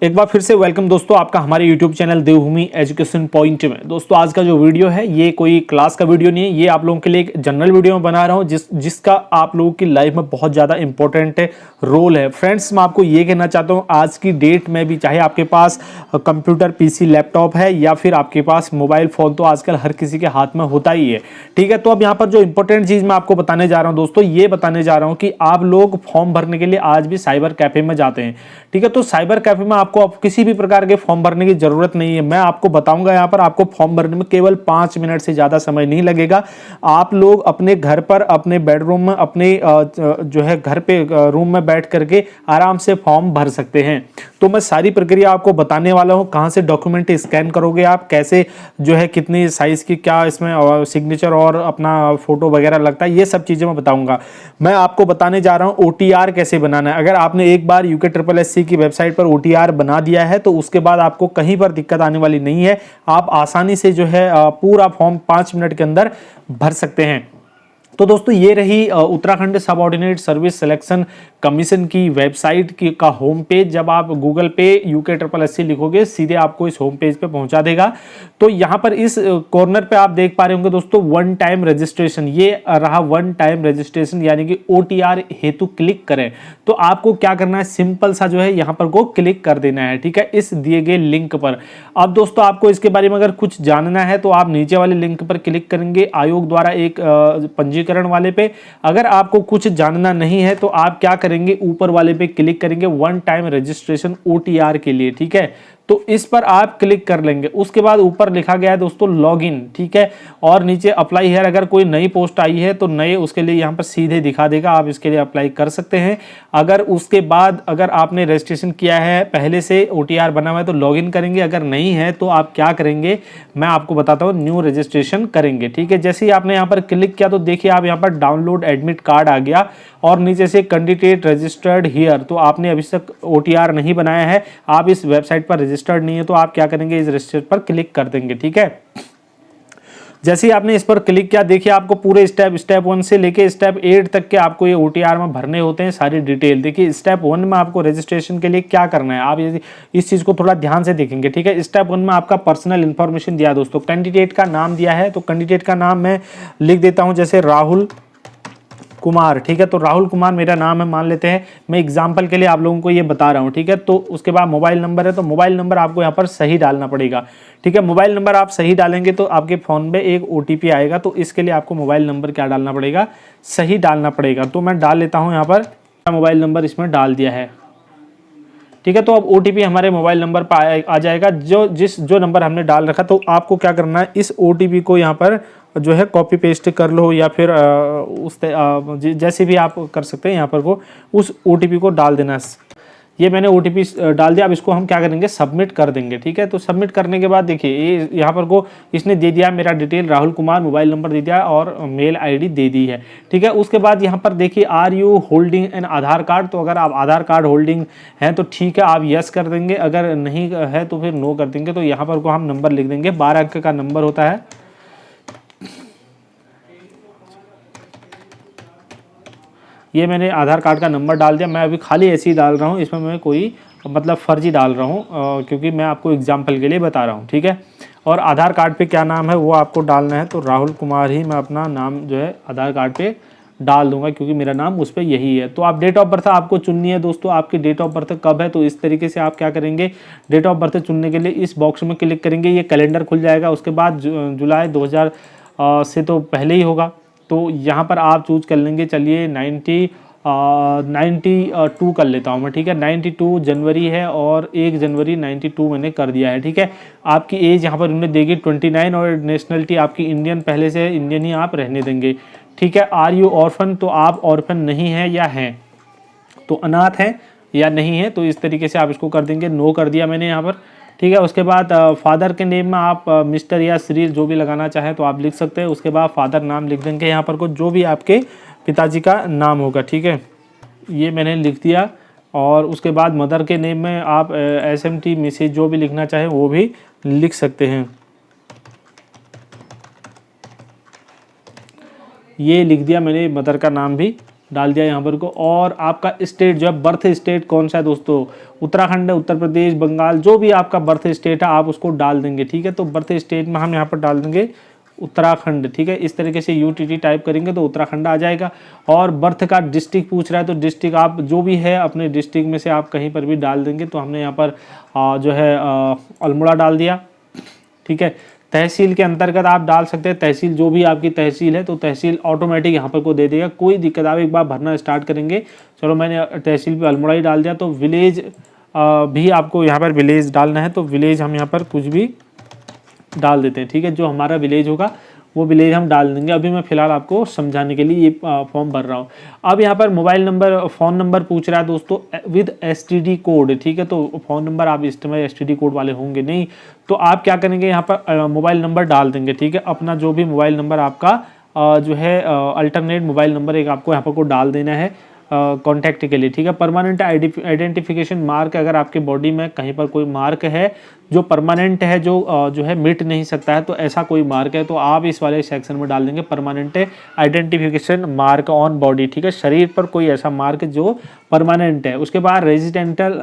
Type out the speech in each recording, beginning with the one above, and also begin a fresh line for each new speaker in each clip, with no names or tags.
एक बार फिर से वेलकम दोस्तों आपका हमारे YouTube चैनल देवभूमि एजुकेशन पॉइंट में। दोस्तों आज का जो वीडियो है ये कोई क्लास का वीडियो नहीं है, ये आप लोगों के लिए एक जनरल वीडियो में बना रहा हूँ जिसका आप लोगों की लाइफ में बहुत ज़्यादा इंपॉर्टेंट रोल है। फ्रेंड्स मैं आपको ये कहना चाहता हूँ आज की डेट में भी चाहे आपके पास कंप्यूटर पीसी लैपटॉप है या फिर आपके पास मोबाइल फ़ोन, तो आजकल हर किसी के हाथ में होता ही है। ठीक है, तो अब यहाँ पर जो इंपॉर्टेंट चीज़ मैं आपको बताने जा रहा हूँ दोस्तों, ये बताने जा रहा हूँ कि आप लोग फॉर्म भरने के लिए आज भी साइबर कैफे में जाते हैं। ठीक है, तो साइबर कैफे में आपको अब किसी भी प्रकार के फॉर्म भरने की जरूरत नहीं है। मैं आपको बताऊंगा यहाँ पर आपको फॉर्म भरने में केवल 5 मिनट से ज्यादा समय नहीं लगेगा। आप लोग अपने घर पर अपने बेडरूम में अपने जो है घर पे रूम में बैठ करके आराम से फॉर्म भर सकते हैं। तो मैं सारी प्रक्रिया आपको बताने वाला हूँ, कहाँ से डॉक्यूमेंट स्कैन करोगे आप, कैसे जो है कितनी साइज की क्या इसमें सिग्नेचर और अपना फोटो वगैरह लगता है, ये सब चीजें मैं बताऊंगा। मैं आपको बताने जा रहा हूँ OTR कैसे बनाना है। अगर आपने एक बार UKSSC की वेबसाइट पर OTR बना दिया है तो उसके बाद आपको कहीं पर दिक्कत आने वाली नहीं है। आप आसानी से जो है पूरा फॉर्म 5 मिनट के अंदर भर सकते हैं। तो दोस्तों ये रही Uttarakhand subordinate service selection commission की वेबसाइट की का होम पेज। जब आप गूगल पे UKSSC लिखोगे सीधे आपको इस होम पेज पे पहुंचा देगा। तो यहाँ पर इस कॉर्नर पे आप देख पा रहे होंगे दोस्तों वन टाइम रजिस्ट्रेशन, ये रहा वन टाइम रजिस्ट्रेशन यानी कि OTR हेतु क्लिक करें। तो आपको क्या करना है, सिंपल सा जो है यहाँ पर को क्लिक कर देना है। ठीक है, इस दिए गए लिंक पर। अब दोस्तों आपको इसके बारे में अगर कुछ जानना है तो आप नीचे वाले लिंक पर क्लिक करेंगे आयोग द्वारा एक पंजीकरण वाले पे। अगर आपको कुछ जानना नहीं है तो आप क्या करेंगे, ऊपर वाले पे क्लिक करेंगे वन टाइम रजिस्ट्रेशन OTR के लिए। ठीक है, तो इस पर आप क्लिक कर लेंगे। उसके बाद ऊपर लिखा गया है दोस्तों लॉगिन। ठीक है, और नीचे अप्लाई हियर, अगर कोई नई पोस्ट आई है तो नए उसके लिए यहाँ पर सीधे दिखा देगा, आप इसके लिए अप्लाई कर सकते हैं। अगर उसके बाद अगर आपने रजिस्ट्रेशन किया है पहले से OTR बना हुआ है तो लॉगिन करेंगे, अगर नहीं है तो आप क्या करेंगे मैं आपको बताता हूँ, न्यू रजिस्ट्रेशन करेंगे। ठीक है, जैसे ही आपने यहाँ पर क्लिक किया तो देखिए आप यहाँ पर डाउनलोड एडमिट कार्ड आ गया और नीचे से कैंडिडेट रजिस्टर्ड हियर। तो आपने अभी तक OTR नहीं बनाया है, आप इस वेबसाइट पर रजिस्टर्ड नहीं है, तो आप क्या करेंगे इस रजिस्टर पर क्लिक कर देंगे। ठीक है, जैसे ही आपने इस पर क्लिक किया देखिए आपको पूरे स्टेप 1 से लेके स्टेप 8 तक के आपको ये OTR में भरने होते हैं सारी डिटेल। देखिए स्टेप 1 में आपको रजिस्ट्रेशन के लिए क्या करना है, आप इस चीज़ को थोड़ा ध्यान से देखेंगे। ठीक है, स्टेप 1 में आपका पर्सनल इन्फॉर्मेशन दिया दोस्तों, कैंडिडेट का नाम दिया है। तो कैंडिडेट का नाम मैं लिख देता हूँ जैसे राहुल कुमार। ठीक है, तो राहुल कुमार मेरा नाम है मान लेते हैं, मैं एग्जांपल के लिए आप लोगों को ये बता रहा हूँ। ठीक है, तो उसके बाद मोबाइल नंबर है, तो मोबाइल नंबर आपको यहाँ पर सही डालना पड़ेगा। ठीक है, मोबाइल नंबर आप सही डालेंगे तो आपके फ़ोन में एक OTP आएगा, तो इसके लिए आपको मोबाइल नंबर क्या डालना पड़ेगा, सही डालना पड़ेगा। तो मैं डाल लेता हूँ यहाँ पर मोबाइल नंबर इसमें डाल दिया है। ठीक है, तो अब OTP हमारे मोबाइल नंबर पर आ जाएगा जो नंबर हमने डाल रखा। तो आपको क्या करना है, इस OTP को यहाँ पर जो है कॉपी पेस्ट कर लो या फिर जैसे भी आप कर सकते हैं, यहाँ पर को उस OTP को डाल देना। ये मैंने OTP डाल दिया। अब इसको हम क्या करेंगे, सबमिट कर देंगे। ठीक है, तो सबमिट करने के बाद देखिए ये यहाँ पर को इसने दे दिया मेरा detail Rahul Kumar, mobile number दे दिया और मेल ID दे दी है। ठीक है, उसके बाद यहाँ पर देखिए are you holding an Aadhaar card, तो अगर आप आधार कार्ड होल्डिंग हैं तो ठीक है आप यस कर देंगे, अगर नहीं है तो फिर नो कर देंगे। तो यहाँ पर को हम नंबर लिख देंगे, 12 अंक का नंबर होता है। ये मैंने आधार कार्ड का नंबर डाल दिया। मैं अभी खाली ऐसे ही डाल रहा हूँ, इसमें मैं कोई मतलब फर्जी डाल रहा हूँ क्योंकि मैं आपको एग्जाम्पल के लिए बता रहा हूँ। ठीक है, और आधार कार्ड पे क्या नाम है वो आपको डालना है। तो राहुल कुमार ही मैं अपना नाम जो है आधार कार्ड पे डाल दूंगा क्योंकि मेरा नाम उस पर यही है। तो आप डेट ऑफ बर्थ आपको चुननी है दोस्तों, आपकी डेट ऑफ बर्थ कब है, तो इस तरीके से आप क्या करेंगे, डेट ऑफ बर्थ चुनने के लिए इस बॉक्स में क्लिक करेंगे, ये कैलेंडर खुल जाएगा। उसके बाद जुलाई 2000 से तो पहले ही होगा, तो यहाँ पर आप चूज कर लेंगे, चलिए 92 कर लेता हूँ मैं। ठीक है, 92 जनवरी है और 1 जनवरी 92 मैंने कर दिया है। ठीक है, आपकी एज यहाँ पर उन्हें देगी 29 और नेशनलिटी आपकी इंडियन पहले से इंडियन ही आप रहने देंगे। ठीक है, आर यू ऑर्फन, तो आप ऑर्फन नहीं है या हैं, तो अनाथ है या नहीं है, तो इस तरीके से आप इसको कर देंगे, नो कर दिया मैंने यहाँ पर। ठीक है, उसके बाद फादर के नेम में आप मिस्टर या श्री जो भी लगाना चाहें तो आप लिख सकते हैं। उसके बाद फादर नाम लिख देंगे यहाँ पर को जो भी आपके पिताजी का नाम होगा। ठीक है, ये मैंने लिख दिया। और उसके बाद मदर के नेम में आप SMT मिसेज जो भी लिखना चाहें वो भी लिख सकते हैं। ये लिख दिया मैंने मदर का नाम भी। डाल दिया यहाँ पर को। और आपका स्टेट जो है, बर्थ स्टेट कौन सा है दोस्तों, उत्तराखंड है, उत्तर प्रदेश, बंगाल, जो भी आपका बर्थ स्टेट है आप उसको डाल देंगे। ठीक है, तो बर्थ स्टेट में हम यहाँ पर डाल देंगे उत्तराखंड। ठीक है, इस तरीके से UTT टाइप करेंगे तो उत्तराखंड आ जाएगा। और बर्थ का डिस्ट्रिक्ट पूछ रहा है तो डिस्ट्रिक्ट आप जो भी है अपने डिस्ट्रिक्ट में से आप कहीं पर भी डाल देंगे। तो हमने यहाँ पर जो है अल्मोड़ा डाल दिया। ठीक है, तहसील के अंतर्गत आप डाल सकते हैं, तहसील जो भी आपकी तहसील है तो तहसील ऑटोमेटिक यहाँ पर को दे देगा, कोई दिक्कत। आप एक बार भरना स्टार्ट करेंगे, चलो मैंने तहसील पे अल्मोड़ा ही डाल दिया। तो विलेज भी आपको यहाँ पर विलेज डालना है, तो विलेज हम यहाँ पर कुछ भी डाल देते हैं। ठीक है, जो हमारा विलेज होगा वो विलेज हम डाल देंगे। अभी मैं फिलहाल आपको समझाने के लिए ये फॉर्म भर रहा हूँ। अब यहाँ पर मोबाइल नंबर, फ़ोन नंबर पूछ रहा है दोस्तों विद STD कोड। ठीक है, तो फ़ोन नंबर आप इस समय STD कोड वाले होंगे नहीं, तो आप क्या करेंगे यहाँ पर मोबाइल नंबर डाल देंगे। ठीक है, अपना जो भी मोबाइल नंबर आपका जो है अल्टरनेट मोबाइल नंबर एक आपको यहाँ पर को डाल देना है कॉन्टैक्ट के लिए। ठीक है, परमानेंट आइडेंटिफिकेशन मार्क, अगर आपके बॉडी में कहीं पर कोई मार्क है जो परमानेंट है, जो है मिट नहीं सकता है, तो ऐसा कोई मार्क है तो आप इस वाले सेक्शन में डाल देंगे permanent identification mark on body. ठीक है, शरीर पर कोई ऐसा मार्क जो परमानेंट है। उसके बाद residential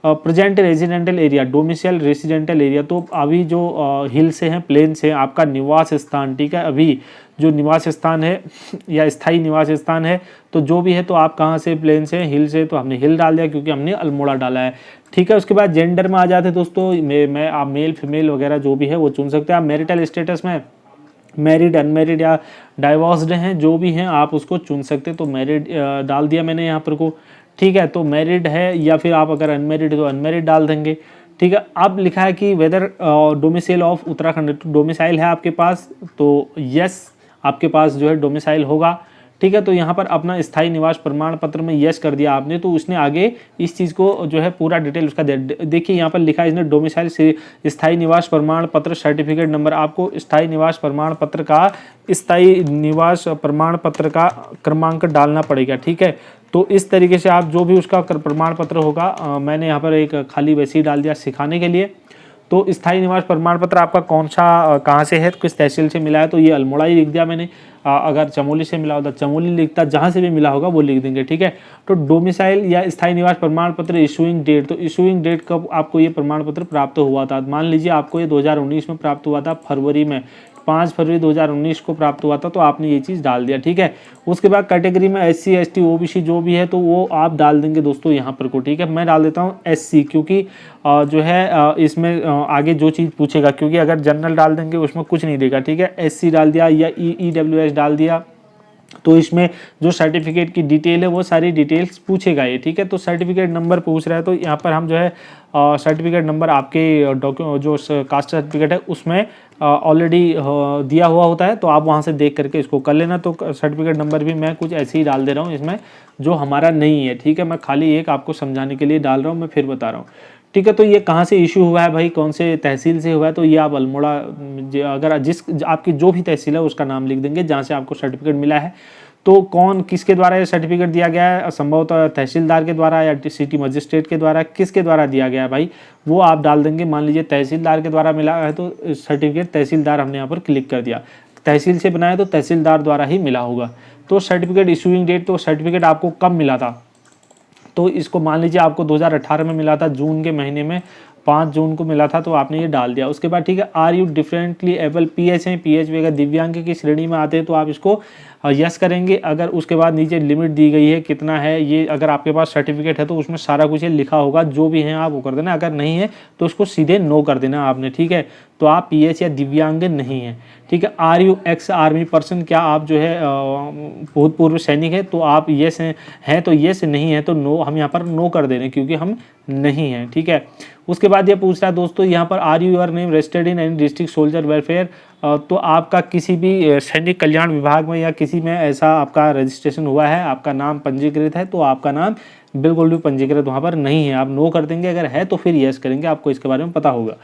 present residential area, domicile residential area, तो अभी जो हिल से हैं, प्लेन से आपका निवास स्थान। ठीक है, अभी जो निवास स्थान है या स्थायी निवास स्थान है, तो जो भी है तो आप कहाँ से, प्लेन से, हिल से, तो हमने हिल डाल दिया क्योंकि हमने अल्मोड़ा डाला है। ठीक है, उसके बाद जेंडर में आ जाते हैं दोस्तों, मैं आप मेल फीमेल वगैरह जो भी है वो चुन सकते हैं। आप मैरिटल स्टेटस में मैरिड, अनमैरिड या डाइवोर्स्ड हैं, जो भी हैं आप उसको चुन सकते हैं। तो मैरिड डाल दिया मैंने यहाँ पर को। ठीक है, तो मैरिड है, या फिर आप अगर अनमैरिड है तो अनमैरिड डाल देंगे। ठीक है, अब लिखा है कि वेदर डोमिसाइल ऑफ उत्तराखंड, तो डोमिसाइल है आपके पास, तो यस आपके पास जो है डोमिसाइल होगा। ठीक है, तो यहाँ पर अपना स्थायी निवास प्रमाण पत्र में यस कर दिया आपने, तो उसने आगे इस चीज़ को जो है पूरा डिटेल उसका देखिए यहाँ पर लिखा है इसने डोमिसाइल से स्थायी निवास प्रमाण पत्र सर्टिफिकेट नंबर, आपको स्थायी निवास प्रमाण पत्र का स्थायी निवास प्रमाण पत्र का क्रमांक डालना पड़ेगा। ठीक है, तो इस तरीके से आप जो भी उसका प्रमाण पत्र होगा, मैंने यहाँ पर एक खाली वैसे ही डाल दिया सिखाने के लिए। तो स्थायी निवास प्रमाण पत्र आपका कौन सा कहाँ से है, किस तहसील से मिला है, तो ये अल्मोड़ा ही लिख दिया मैंने। अगर चमोली से मिला होता चमोली लिखता, जहाँ से भी मिला होगा वो लिख देंगे। ठीक है, तो डोमिसाइल या स्थायी निवास प्रमाण पत्र इशूइंग डेट, तो इशूइंग डेट कब आपको ये प्रमाण पत्र प्राप्त हुआ था, मान लीजिए आपको ये 2019 में प्राप्त हुआ था, फरवरी में, 5 फरवरी 2019 को प्राप्त हुआ था, तो आपने ये चीज़ डाल दिया। ठीक है, उसके बाद कैटेगरी में SC ST OBC जो भी है तो वो आप डाल देंगे दोस्तों यहाँ पर को। ठीक है, मैं डाल देता हूँ SC, क्योंकि जो है इसमें आगे जो चीज़ पूछेगा, क्योंकि अगर जनरल डाल देंगे उसमें कुछ नहीं देगा। ठीक है, SC डाल दिया या EWS डाल दिया, तो इसमें जो सर्टिफिकेट की डिटेल है वो सारी डिटेल्स पूछेगा ये। ठीक है, तो सर्टिफिकेट नंबर पूछ रहा है, तो यहाँ पर हम जो है सर्टिफिकेट नंबर आपके जो कास्ट सर्टिफिकेट है उसमें ऑलरेडी दिया हुआ होता है, तो आप वहाँ से देख करके इसको कर लेना। तो सर्टिफिकेट नंबर भी मैं कुछ ऐसे ही डाल दे रहा हूँ इसमें जो हमारा नहीं है। ठीक है, मैं खाली एक आपको समझाने के लिए डाल रहा हूँ, मैं फिर बता रहा हूँ। ठीक है, तो ये कहाँ से इशू हुआ है भाई, कौन से तहसील से हुआ है, तो ये आप अल्मोड़ा, अगर आपकी जो भी तहसील है उसका नाम लिख देंगे जहाँ से आपको सर्टिफिकेट मिला है। तो कौन किसके द्वारा ये सर्टिफिकेट दिया गया है, संभवतः तहसीलदार के द्वारा या सिटी मजिस्ट्रेट के द्वारा, किसके द्वारा दिया गया है भाई वो आप डाल देंगे। मान लीजिए तहसीलदार के द्वारा मिला है तो सर्टिफिकेट तहसीलदार हमने यहाँ पर क्लिक कर दिया, तहसील से बनाया तो तहसीलदार द्वारा ही मिला होगा। तो सर्टिफिकेट इशूइंग डेट, तो सर्टिफिकेट आपको कब मिला था, तो इसको मान लीजिए आपको 2018 में मिला था, जून के महीने में 5 जून को मिला था, तो आपने ये डाल दिया। उसके बाद ठीक है, are you differently able, PH है, PH अगर दिव्यांग की श्रेणी में आते हैं तो आप इसको यस करेंगे। अगर उसके बाद नीचे लिमिट दी गई है कितना है, ये अगर आपके पास सर्टिफिकेट है तो उसमें सारा कुछ ये लिखा होगा, जो भी है आप वो कर देना, अगर नहीं है तो उसको सीधे नो कर देना आपने। ठीक है, तो आप PH या दिव्यांग नहीं है। ठीक है, are you ex army person, क्या आप जो है भूतपूर्व सैनिक है, तो आप येस हैं तो येस, नहीं है तो नो, हम यहाँ पर नो कर दे रहे हैं क्योंकि हम नहीं हैं। ठीक है, उसके बाद ये पूछ रहा है दोस्तों यहाँ पर are you your name registered in any district soldier welfare, तो आपका किसी भी सैनिक कल्याण विभाग में या किसी में ऐसा आपका रजिस्ट्रेशन हुआ है, आपका नाम पंजीकृत है, तो आपका नाम बिल्कुल भी पंजीकृत वहाँ पर नहीं है, आप नो कर देंगे। अगर है तो फिर यस करेंगे, आपको इसके बारे में पता होगा।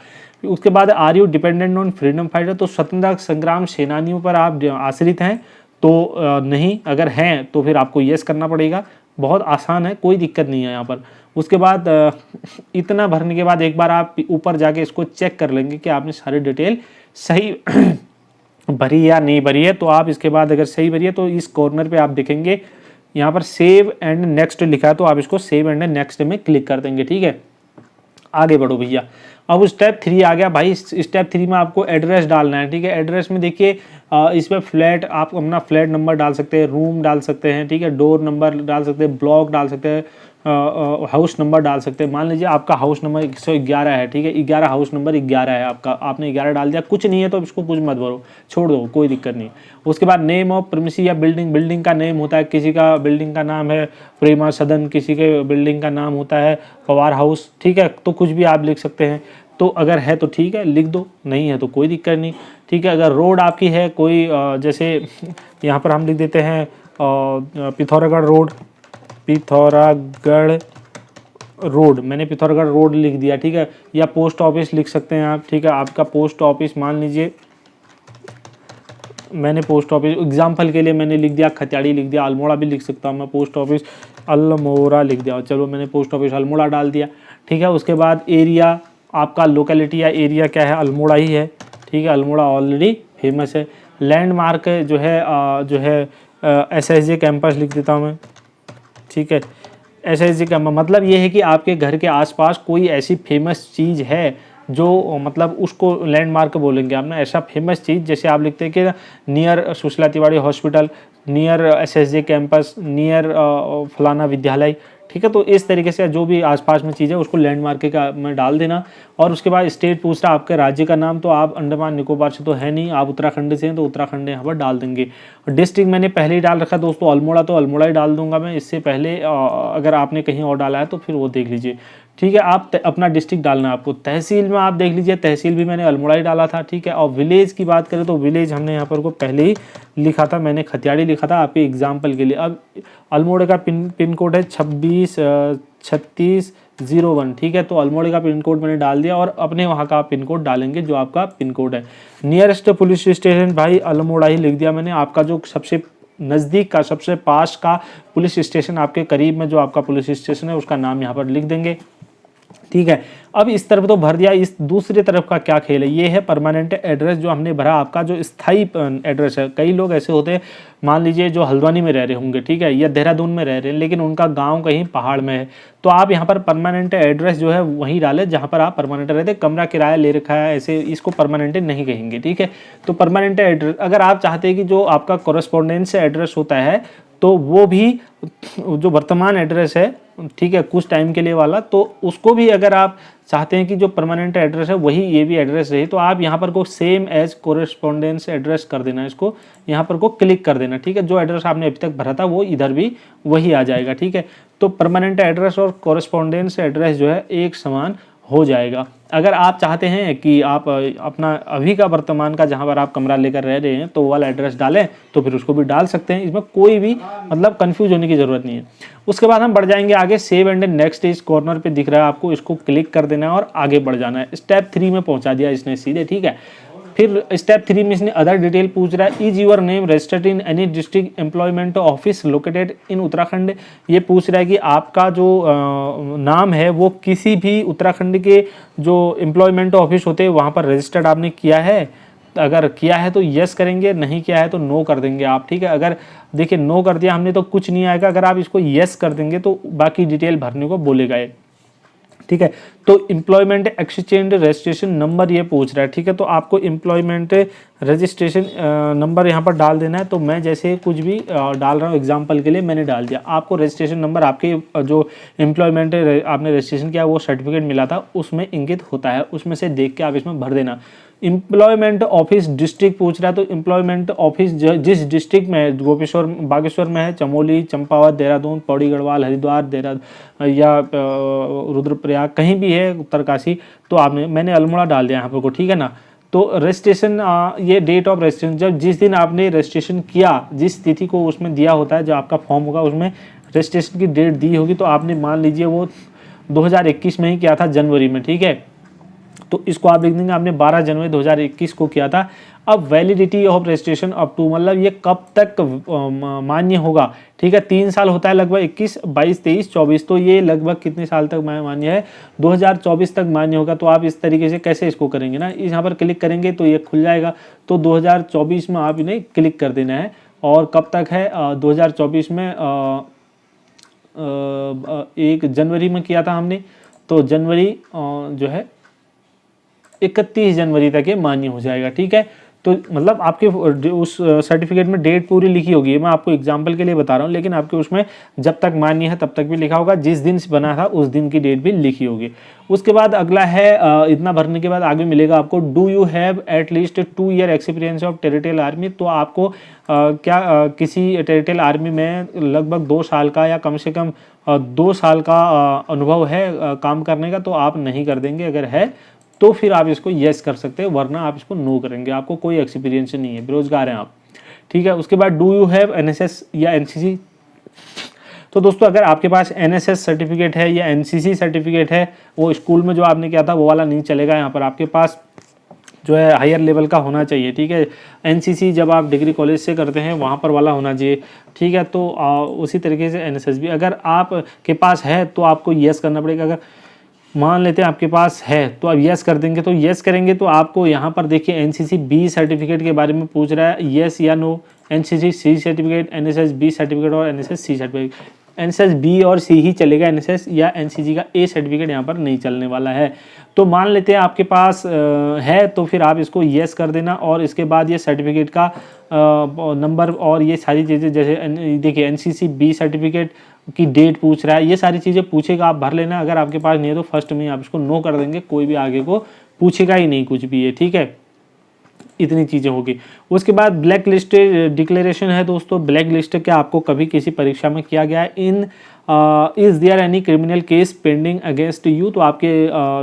उसके बाद are you dependent on freedom fighter, तो स्वतंत्रता संग्राम सेनानियों पर आप आश्रित हैं, तो नहीं, अगर हैं तो फिर आपको यस करना पड़ेगा। बहुत आसान है, कोई दिक्कत नहीं है यहाँ पर। उसके बाद इतना भरने के बाद एक बार आप ऊपर जाके इसको चेक कर लेंगे कि आपने सारी डिटेल सही भरी या नहीं भरी है। तो आप इसके बाद अगर सही भरी है तो इस कॉर्नर पे आप देखेंगे यहाँ पर सेव एंड नेक्स्ट लिखा है, तो आप इसको सेव एंड नेक्स्ट में क्लिक कर देंगे। ठीक है, आगे बढ़ो भैया। अब स्टेप 3 आ गया भाई। स्टेप 3 में आपको एड्रेस डालना है। ठीक है, एड्रेस में देखिए इसमें फ्लैट, आप अपना फ्लैट नंबर डाल सकते हैं, रूम डाल सकते हैं, ठीक है, डोर नंबर डाल सकते हैं, ब्लॉक डाल सकते हैं, हाउस नंबर डाल सकते हैं। मान लीजिए आपका हाउस नंबर 111 है, ठीक है, 11 हाउस नंबर 11 है आपका, आपने 11 डाल दिया, कुछ नहीं है तो इसको कुछ मत भरो, छोड़ दो, कोई दिक्कत नहीं। उसके बाद नेम ऑफ प्रीमिसी या बिल्डिंग, बिल्डिंग का नेम होता है, किसी का बिल्डिंग का नाम है प्रेमा सदन, किसी के बिल्डिंग का नाम होता है पवार हाउस, ठीक है, तो कुछ भी आप लिख सकते हैं। तो अगर है तो ठीक है लिख दो, नहीं है तो कोई दिक्कत नहीं। ठीक है, अगर रोड आपकी है कोई जैसे यहाँ पर हम लिख देते हैं पिथौरागढ़ रोड, पिथौरागढ़ रोड, मैंने पिथौरागढ़ रोड लिख दिया। ठीक है, या पोस्ट ऑफिस लिख सकते हैं आप। ठीक है, आपका पोस्ट ऑफिस मान लीजिए, मैंने पोस्ट ऑफिस एग्जाम्पल के लिए मैंने लिख दिया खतियाड़ी लिख दिया, अल्मोड़ा भी लिख सकता हूँ मैं, पोस्ट ऑफिस अल्मोड़ा लिख दिया, चलो मैंने पोस्ट ऑफिस अल्मोड़ा डाल दिया। ठीक है, उसके बाद एरिया, आपका लोकेलिटी या एरिया क्या है, अल्मोड़ा ही है। ठीक है, अल्मोड़ा ऑलरेडी फेमस है। लैंडमार्क जो है SSJ कैंपस लिख देता हूँ मैं। ठीक है, SSJ कैंपस मतलब ये है कि आपके घर के आसपास कोई ऐसी फेमस चीज़ है जो मतलब उसको लैंडमार्क बोलेंगे आप ना, ऐसा फेमस चीज़। जैसे आप लिखते हैं कि near Sushila Tiwari hospital, near SSJ campus, near फलाना विद्यालय। ठीक है, तो इस तरीके से जो भी आसपास में चीज़ है उसको लैंडमार्क का में डाल देना। और उसके बाद स्टेट पूछ रहा आपके राज्य का नाम, तो आप अंडमान निकोबार से तो है नहीं, आप उत्तराखंड से हैं तो उत्तराखंड यहाँ पर डाल देंगे। डिस्ट्रिक्ट मैंने पहले ही डाल रखा दोस्तों अल्मोड़ा, तो अल्मोड़ा ही डाल दूंगा मैं। इससे पहले अगर आपने कहीं और डाला है तो फिर वो देख लीजिए। ठीक है, आप अपना डिस्ट्रिक्ट डालना है आपको। तहसील में आप देख लीजिए, तहसील भी मैंने अल्मोड़ा ही डाला था। ठीक है, और विलेज की बात करें तो विलेज हमने यहाँ पर को पहले ही लिखा था, मैंने खतियाड़ी लिखा था आपके एग्जाम्पल के लिए। अब अल्मोड़े का पिन कोड है 263601। ठीक है, तो अल्मोड़े का पिन कोड मैंने डाल दिया और अपने वहाँ का पिन कोड डालेंगे जो आपका पिन कोड है। नियरेस्ट पुलिस स्टेशन भाई अल्मोड़ा ही लिख दिया मैंने। आपका जो सबसे नज़दीक का, सबसे पास का पुलिस स्टेशन, आपके करीब में जो आपका पुलिस स्टेशन है उसका नाम यहाँ पर लिख देंगे। ठीक है, अब इस तरफ तो भर दिया, इस दूसरी तरफ का क्या खेल है, ये है परमानेंट एड्रेस जो हमने भरा, आपका जो स्थायी एड्रेस है। कई लोग ऐसे होते हैं, मान लीजिए जो हल्द्वानी में रह रहे होंगे, ठीक है, या देहरादून में रह रहे हैं, लेकिन उनका गांव कहीं पहाड़ में है, तो आप यहाँ पर परमानेंट एड्रेस जो है वहीं डालें जहाँ पर आप परमानेंट रहते। कमरा किराया ले रखा है ऐसे, इसको परमानेंट नहीं कहेंगे। ठीक है, तो परमानेंट एड्रेस अगर आप चाहते हैं कि जो आपका कॉरेस्पॉन्डेंस एड्रेस होता है तो वो भी जो वर्तमान एड्रेस है, ठीक है, कुछ टाइम के लिए वाला, तो उसको भी अगर आप चाहते हैं कि जो परमानेंट एड्रेस है वही ये भी एड्रेस रहे, तो आप यहाँ पर को सेम एज कोरेस्पोंडेंस एड्रेस कर देना, इसको यहाँ पर को क्लिक कर देना। ठीक है, जो एड्रेस आपने अभी तक भरा था वो इधर भी वही आ जाएगा। ठीक है, तो परमानेंट एड्रेस और कोरेस्पोंडेंस एड्रेस जो है एक समान हो जाएगा। अगर आप चाहते हैं कि आप अपना अभी का वर्तमान का जहां पर आप कमरा लेकर रह रहे हैं तो वो वाला एड्रेस डालें तो फिर उसको भी डाल सकते हैं, इसमें कोई भी मतलब कंफ्यूज होने की ज़रूरत नहीं है। उसके बाद हम बढ़ जाएंगे आगे। सेव एंड नेक्स्ट इस कॉर्नर पे दिख रहा है आपको, इसको क्लिक कर देना है और आगे बढ़ जाना है। स्टेप 3 में पहुंचा दिया इसने सीधे। ठीक है, फिर स्टेप 3 में इसने अदर डिटेल पूछ रहा है। Is your name registered in any district employment office located in Uttarakhand. ये पूछ रहा है कि आपका जो नाम है वो किसी भी उत्तराखंड के जो एम्प्लॉयमेंट ऑफिस होते हैं वहाँ पर रजिस्टर्ड आपने किया है। अगर किया है तो यस करेंगे, नहीं किया है तो नो कर देंगे आप। ठीक है, अगर देखिए नो कर दिया हमने तो कुछ नहीं आएगा, अगर आप इसको यस कर देंगे तो बाकी डिटेल भरने को बोलेगा ये। ठीक है, तो एम्प्लॉयमेंट एक्सचेंज रजिस्ट्रेशन नंबर ये पूछ रहा है। ठीक है, तो आपको एम्प्लॉयमेंट रजिस्ट्रेशन नंबर यहाँ पर डाल देना है। तो मैं जैसे कुछ भी डाल रहा हूँ एग्जांपल के लिए मैंने डाल दिया। आपको रजिस्ट्रेशन नंबर आपके जो एम्प्लॉयमेंट आपने रजिस्ट्रेशन किया वो सर्टिफिकेट मिला था उसमें इंगित होता है, उसमें से देख के आप इसमें भर देना। एम्प्लॉयमेंट ऑफिस डिस्ट्रिक्ट पूछ रहा है, तो एम्प्लॉयमेंट ऑफिस जिस डिस्ट्रिक्ट में है, गोपेश्वर बागेश्वर में है, चमोली, चंपावत, देहरादून, पौड़ी गढ़वाल, हरिद्वार, देहरादून या रुद्रप्रयाग कहीं भी है, उत्तरकाशी, तो आपने मैंने अल्मोड़ा डाल दिया यहाँ पर को। ठीक है ना, तो रजिस्ट्रेशन ये डेट ऑफ रजिस्ट्रेशन जब जिस दिन आपने रजिस्ट्रेशन किया, जिस तिथि को उसमें दिया होता है, जो आपका फॉर्म होगा उसमें रजिस्ट्रेशन की डेट दी होगी, तो आपने मान लीजिए वो 2021 में ही किया था जनवरी में। ठीक है, तो इसको आप लिख देंगे आपने 12 जनवरी 2021 को किया था। अब validity of registration up to, मतलब ये कब तक मान्य होगा, ठीक है। 3 साल होता है लगभग, 21, 22, 23, 24, तो ये लगभग कितने साल तक मान्य है, 2024 तक मान्य होगा। तो आप इस तरीके से कैसे इसको करेंगे ना, यहाँ पर क्लिक करेंगे तो ये खुल जाएगा। तो 2024 में आप इन्हें क्लिक कर देना है। और कब तक है, 2024 में 1 जनवरी में किया था हमने, तो जनवरी जो है 31 जनवरी तक ये मान्य हो जाएगा, ठीक है। तो मतलब आपके उस सर्टिफिकेट में डेट पूरी लिखी होगी, मैं आपको एग्जांपल के लिए बता रहा हूँ, लेकिन आपके उसमें जब तक मान्य है तब तक भी लिखा होगा, जिस दिन से बना था उस दिन की डेट भी लिखी होगी। उसके बाद अगला है, इतना भरने के बाद आगे मिलेगा आपको, do you have at least 2 year experience of territorial army. तो आपको किसी टेरिटोरियल आर्मी में लगभग 2 साल का या कम से कम 2 साल का अनुभव है काम करने का, तो आप नहीं कर देंगे। अगर है तो फिर आप इसको यस कर सकते हैं, वरना आप इसको नो करेंगे। आपको कोई एक्सपीरियंस नहीं है, बेरोजगार हैं आप, ठीक है। उसके बाद डू यू हैव एनएसएस या एनसीसी। तो दोस्तों अगर आपके पास एनएसएस सर्टिफिकेट है या एनसीसी सर्टिफिकेट है, वो स्कूल में जो आपने किया था वो वाला नहीं चलेगा। यहाँ पर आपके पास जो है हायर लेवल का होना चाहिए, ठीक है। एनसीसी जब आप डिग्री कॉलेज से करते हैं वहाँ पर वाला होना चाहिए, ठीक है। तो उसी तरीके से एनएसएस भी अगर आप के पास है तो आपको यस करना पड़ेगा। अगर मान लेते हैं आपके पास है तो आप यस कर देंगे, तो यस करेंगे तो आपको यहाँ पर देखिए एनसीसी बी सर्टिफिकेट के बारे में पूछ रहा है, यस या no. NCC C certificate, NSS B certificate और NSS C certificate. NSS B और सी ही चलेगा, एनएसएस या एनसीसी का ए सर्टिफिकेट यहाँ पर नहीं चलने वाला है। तो मान लेते हैं आपके पास है, तो फिर आप इसको यस कर देना। और इसके बाद ये सर्टिफिकेट का नंबर और ये सारी चीज़ें, जैसे देखिए एनसीसी बी सर्टिफिकेट की डेट पूछ रहा है, ये सारी चीज़ें पूछेगा, आप भर लेना। अगर आपके पास नहीं है तो फर्स्ट में आप इसको नो कर देंगे, कोई भी आगे को पूछेगा ही नहीं कुछ भी, ये ठीक है। इतनी चीज़ें होगी। उसके बाद ब्लैक लिस्ट डिक्लेरेशन है दोस्तों। ब्लैक लिस्ट क्या आपको कभी किसी परीक्षा में किया गया है, in is there any criminal case pending against you. तो आपके